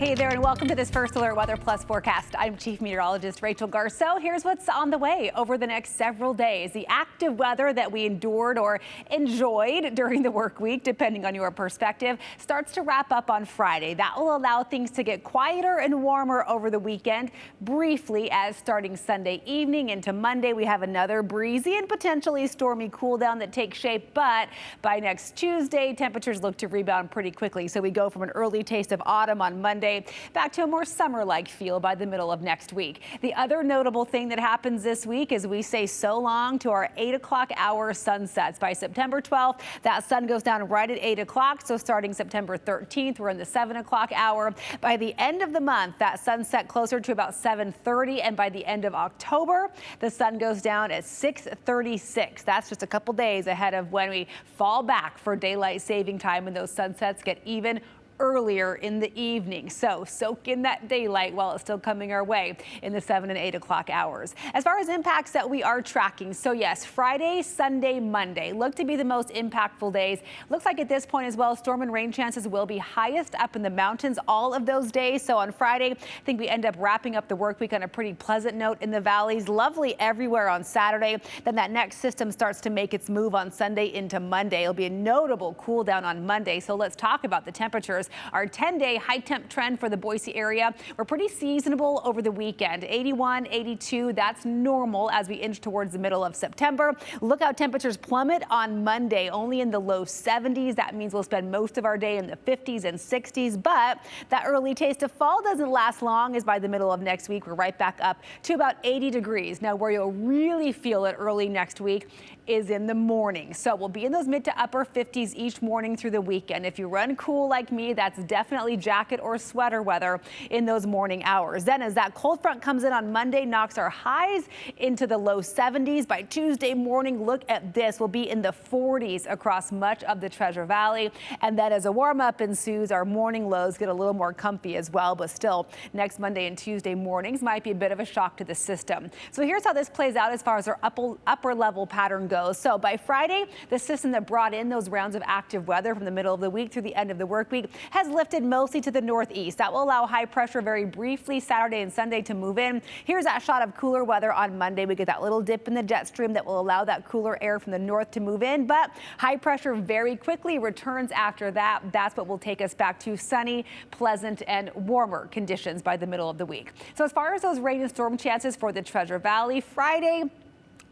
Hey there, and welcome to this First Alert Weather Plus forecast. I'm Chief Meteorologist Rachel Garceau. Here's what's on the way over the next several days. The active weather that we endured or enjoyed during the work week, depending on your perspective, starts to wrap up on Friday. That will allow things to get quieter and warmer over the weekend. Briefly, as starting Sunday evening into Monday, we have another breezy and potentially stormy cool down that takes shape. But by next Tuesday, temperatures look to rebound pretty quickly. So we go from an early taste of autumn on Monday back to a more summer-like feel by the middle of next week. The other notable thing that happens this week is we say so long to our 8 o'clock hour sunsets. By September 12th, that sun goes down right at 8 o'clock. So starting September 13th, we're in the 7 o'clock hour. By the end of the month, that sunset closer to about 7:30. And by the end of October, the sun goes down at 6:36. That's just a couple days ahead of when we fall back for daylight saving time, and those sunsets get even earlier in the evening. So soak in that daylight while it's still coming our way in the 7 and 8 o'clock hours. As far as impacts that we are tracking, so yes, Friday, Sunday, Monday look to be the most impactful days. Looks like at this point as well, storm and rain chances will be highest up in the mountains all of those days. So on Friday, I think we end up wrapping up the work week on a pretty pleasant note in the valleys. Lovely everywhere on Saturday. Then that next system starts to make its move on Sunday into Monday. It'll be a notable cool down on Monday. So let's talk about the temperatures. Our 10-day high temp trend for the Boise area, we're pretty seasonable over the weekend. 81, 82, that's normal as we inch towards the middle of September. Look how temperatures plummet on Monday, only in the low 70s. That means we'll spend most of our day in the 50s and 60s, but that early taste of fall doesn't last long, as by the middle of next week, we're right back up to about 80 degrees. Now, where you'll really feel it early next week is in the morning. So we'll be in those mid to upper 50s each morning through the weekend. If you run cool like me, that's definitely jacket or sweater weather in those morning hours. Then as that cold front comes in on Monday, knocks our highs into the low 70s. By Tuesday morning, look at this. We'll be in the 40s across much of the Treasure Valley. And then as a warm up ensues, our morning lows get a little more comfy as well. But still, next Monday and Tuesday mornings might be a bit of a shock to the system. So here's how this plays out as far as our upper level pattern goes. So by Friday, the system that brought in those rounds of active weather from the middle of the week through the end of the work week has lifted mostly to the northeast. That will allow high pressure very briefly Saturday and Sunday to move in. Here's that shot of cooler weather on Monday. We get that little dip in the jet stream that will allow that cooler air from the north to move in, but high pressure very quickly returns after that. That's what will take us back to sunny, pleasant, and warmer conditions by the middle of the week. So as far as those rain and storm chances for the Treasure Valley, Friday,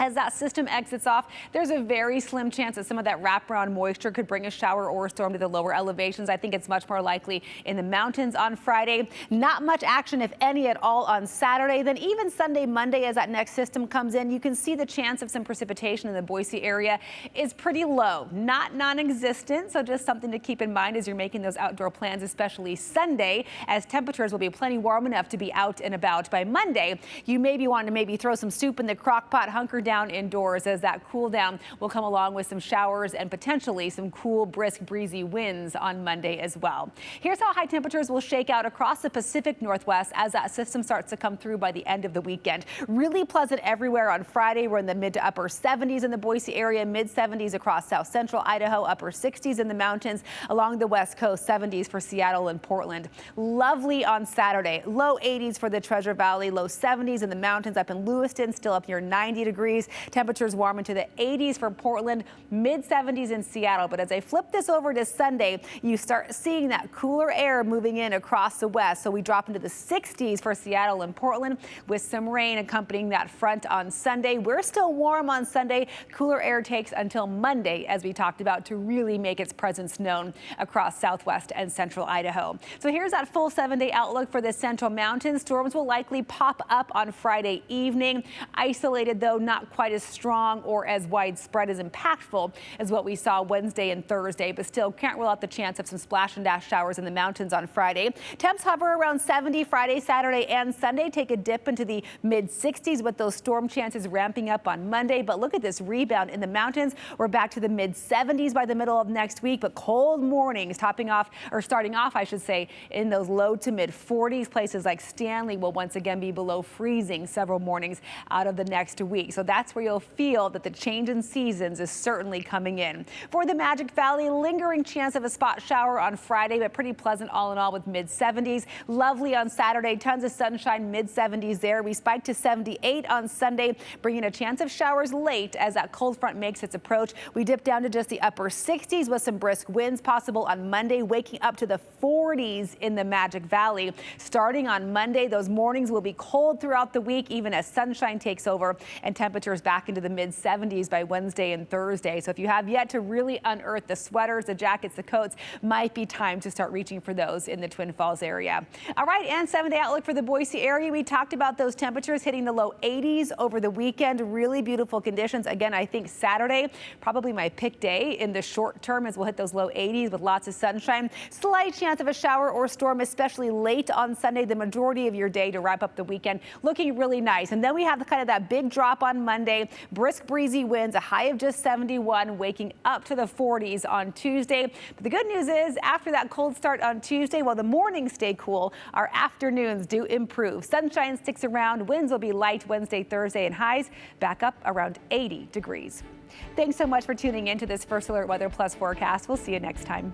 as that system exits off, there's a very slim chance that some of that wraparound moisture could bring a shower or a storm to the lower elevations. I think it's much more likely in the mountains on Friday. Not much action, if any at all, on Saturday. Then even Sunday, Monday, as that next system comes in, you can see the chance of some precipitation in the Boise area is pretty low. Not non-existent, so just something to keep in mind as you're making those outdoor plans, especially Sunday, as temperatures will be plenty warm enough to be out and about. By Monday, you may be wanting to throw some soup in the crock pot, hunker down indoors, as that cool down will come along with some showers and potentially some cool, brisk, breezy winds on Monday as well. Here's how high temperatures will shake out across the Pacific Northwest as that system starts to come through by the end of the weekend. Really pleasant everywhere on Friday. We're in the mid to upper 70s in the Boise area, mid 70s across south central Idaho, upper 60s in the mountains along the west coast, 70s for Seattle and Portland. Lovely on Saturday, low 80s for the Treasure Valley, low 70s in the mountains up in Lewiston, still up near 90 degrees. Temperatures warm into the 80s for Portland, mid 70s in Seattle. But as I flip this over to Sunday, you start seeing that cooler air moving in across the west. So we drop into the 60s for Seattle and Portland with some rain accompanying that front on Sunday. We're still warm on Sunday. Cooler air takes until Monday, as we talked about, to really make its presence known across southwest and central Idaho. So here's that full 7-day outlook for the central mountains. Storms will likely pop up on Friday evening. Isolated, though, not quite as strong or as widespread as impactful as what we saw Wednesday and Thursday, but still can't rule out the chance of some splash and dash showers in the mountains on Friday. Temps hover around 70 Friday, Saturday, and Sunday. Take a dip into the mid 60s with those storm chances ramping up on Monday. But look at this rebound in the mountains. We're back to the mid 70s by the middle of next week, but cold mornings starting off, I should say, in those low to mid 40s. Places like Stanley will once again be below freezing several mornings out of the next week. So that's that's where you'll feel that the change in seasons is certainly coming in. For the Magic Valley, lingering chance of a spot shower on Friday, but pretty pleasant all in all with mid-70s. Lovely on Saturday, tons of sunshine, mid-70s there. We spike to 78 on Sunday, bringing a chance of showers late as that cold front makes its approach. We dip down to just the upper 60s with some brisk winds possible on Monday, waking up to the 40s in the Magic Valley. Starting on Monday, those mornings will be cold throughout the week, even as sunshine takes over, and temperatures back into the mid-70s by Wednesday and Thursday. So if you have yet to really unearth the sweaters, the jackets, the coats, might be time to start reaching for those in the Twin Falls area. All right, and 7-day outlook for the Boise area. We talked about those temperatures hitting the low 80s over the weekend. Really beautiful conditions. Again, I think Saturday, probably my pick day in the short term, as we'll hit those low 80s with lots of sunshine. Slight chance of a shower or storm, especially late on Sunday, the majority of your day to wrap up the weekend. Looking really nice. And then we have kind of that big drop on Monday. Brisk breezy winds, a high of just 71, waking up to the 40s on Tuesday. But the good news is after that cold start on Tuesday, while the mornings stay cool, our afternoons do improve. Sunshine sticks around. Winds will be light Wednesday, Thursday, and highs back up around 80 degrees. Thanks so much for tuning in to this First Alert Weather Plus forecast. We'll see you next time.